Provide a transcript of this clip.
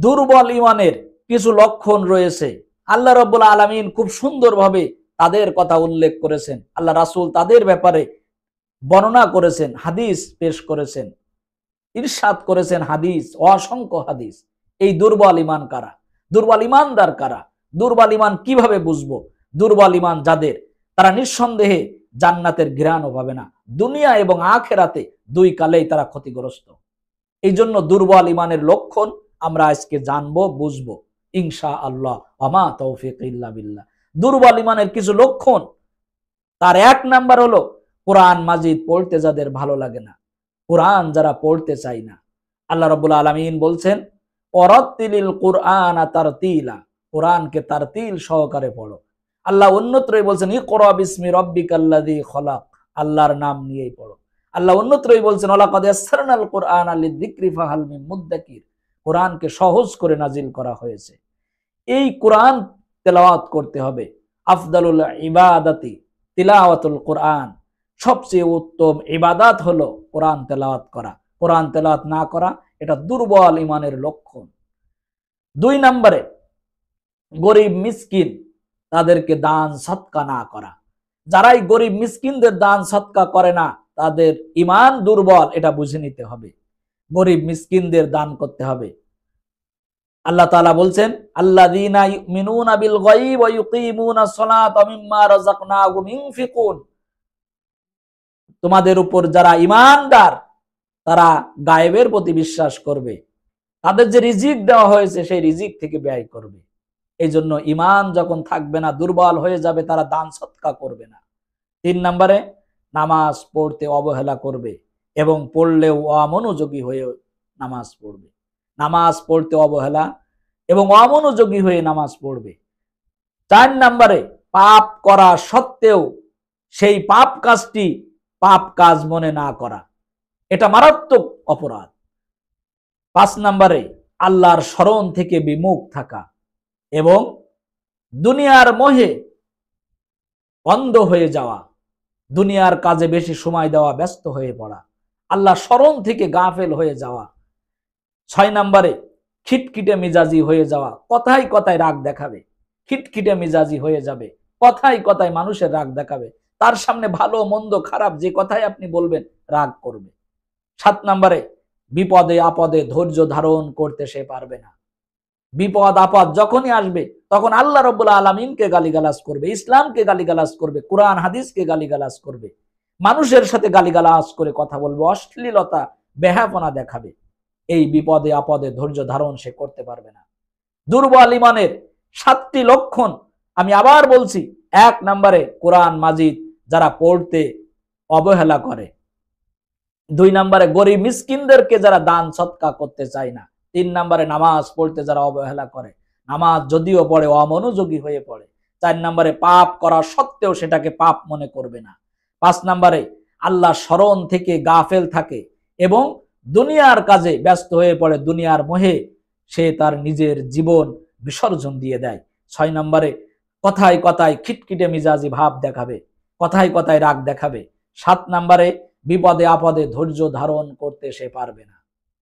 দুর্বল ইমানের কিছু লক্ষণ রয়েছে। আল্লাহ রাব্বুল আলামিন খুব সুন্দরভাবে তাদের কথা উল্লেখ করেছেন। আল্লাহ রাসূল তাদের ব্যাপারে বর্ণনা করেছেন, হাদিস পেশ করেছেন, ইরশাদ করেছেন হাদিস, অসংখ্য হাদিস। এই দুর্বল ইমান কারা? দুর্বল ইমানদার কারা? দুর্বল ইমান কিভাবে বুঝবো? দুর্বল ইমান যাদের, তারা নিঃসন্দেহে জান্নাতের ঘ্রাণও পাবে না, দুনিয়া এবং আখেরাতে দুই কালেই তারা ক্ষতিগ্রস্ত। এই জন্য দুর্বল ইমানের লক্ষণ আমরা আজকে জানবো, বুঝবো ইনশাআল্লাহ। ওমা তৌফিক ইল্লা বিল্লাহ। দুর্বল ইমানের কিছু লক্ষণ, তার এক নাম্বার হলো কোরআন মাজিদ পড়তে যাদের ভালো লাগে না, কোরআন যারা পড়তে চায় না। আল্লাহ রাব্বুল আলামিন বলছেন, ওয়ারাত্তিলিল কুরআন তারতিলা, কোরআনকে তারতিল সহকারে পড়ো। আল্লাহ অন্যত্রই বলছেন, ইকরা বিসমি রাব্বিকাল্লাযী খলাক, আল্লাহর নাম নিয়েই পড়ো। আল্লাহ অন্যত্রই বলছেন, ওয়ালাকাদ ইয়াসসারনাল কুরআনা লিযিকরি ফাহাল মিন মুদ্দাকির, কোরআনকে সহজ করে নাজিল করা হয়েছে। এই কোরআন তেলাওয়াত করতে হবে। আফদালুল ইবাদাতি তিলাওয়াতুল কোরআন, সবচেয়ে উত্তম ইবাদাত হলো কোরআন তেলাওয়াত করা। কোরআন তেলাওয়াত না করা, এটা দুর্বল ইমানের লক্ষণ। দুই নম্বরে, গরিব মিসকিন তাদেরকে দান সৎকা না করা। যারাই গরিব মিসকিনদের দান সৎকা করে না, তাদের ইমান দুর্বল, এটা বুঝে নিতে হবে। গরিব মিসকিনদের দান করতে হবে। আল্লাহ তাআলা বলছেন, আল্লাযীনা ইউমিনুনা বিল গায়ব ওয়া ইউকিমুনাস সালাতা ওয়া মিম্মা রাযাকনাহুম ইউনফিকুন, তোমাদের উপর যারা ঈমানদার, তারা গায়েবের প্রতি বিশ্বাস করবে, তাদের যে রিজিক দেওয়া হয়েছে সেই রিজিক থেকে ব্যয় করবে। এই জন্য ঈমান যখন থাকবে না, দুর্বল হয়ে যাবে, তারা দান সৎকা করবে না। তিন নম্বরে, নামাজ পড়তে অবহেলা করবে এবং পড়লেও অমনোযোগী হয়ে নামাজ পড়বে। নামাজ পড়তে অবহেলা এবং অমনোযোগী হয়ে নামাজ পড়বে। চার নম্বরে, পাপ করা সত্ত্বেও সেই পাপ কাজটি পাপ কাজ মনে না করা, এটা মারাত্মক অপরাধ। পাঁচ নম্বরে, আল্লাহর স্মরণ থেকে বিমুখ থাকা এবং দুনিয়ার মোহে অন্ধ হয়ে যাওয়া, দুনিয়ার কাজে বেশি সময় দেওয়া, ব্যস্ত হয়ে পড়া, আল্লাহ স্মরণ থেকে গাফেল হয়ে যাওয়া। ছয় নম্বরে, খিটখিটে মিজাজি হয়ে যাওয়া, কথায় কথায় রাগ দেখাবে, খিটখিটে মিজাজি হয়ে যাবে, কথায় কথায় মানুষের রাগ দেখাবে, তার সামনে ভালো মন্দ খারাপ যে কথাই আপনি বলবেন রাগ করবে। সাত নম্বরে, বিপদে আপদে ধৈর্য ধারণ করতে সে পারবে না। বিপদ আপদ যখনই আসবে তখন আল্লাহ রাব্বুল আলামিনকে গালিগালাজ করবে, ইসলামকে গালিগালাজ করবে, কোরআন হাদিসকে গালিগালাজ করবে, মানুষের সাথে গালিগালাজ করে কথা বলবে, অশ্লীলতা বেহাপনা দেখাবে। এই বিপদে আপদে ধৈর্য ধারণ সে করতে পারবে না। দুর্বল ইমানের 7টি লক্ষণ আমি আবার বলছি। এক নম্বরে, কোরআন মাজিদ যারা পড়তে অবহেলা করে। দুই নম্বরে, গরিব মিসকিনদেরকে যারা দান সৎকা করতে চায় না। তিন নম্বরে, নামাজ পড়তে যারা অবহেলা করে, নামাজ যদিও পড়ে অমনোযোগী হয়ে পড়ে। চার নম্বরে, পাপ করা সত্ত্বেও সেটাকে পাপ মনে করবে না। পাঁচ নম্বরে, আল্লাহ স্মরণ থেকে গাফেল থাকে এবং দুনিয়ার কাজে ব্যস্ত হয়ে পড়ে, দুনিয়ার মোহে সে তার নিজের জীবন বিসর্জন দিয়ে দেয়। ছয় নম্বরে, কথায় কথায় খিটখিটে মিজাজি ভাব দেখাবে, কথায় কথায় রাগ দেখাবে। সাত নম্বরে, বিপদে আপদে ধৈর্য ধারণ করতে সে পারবে না।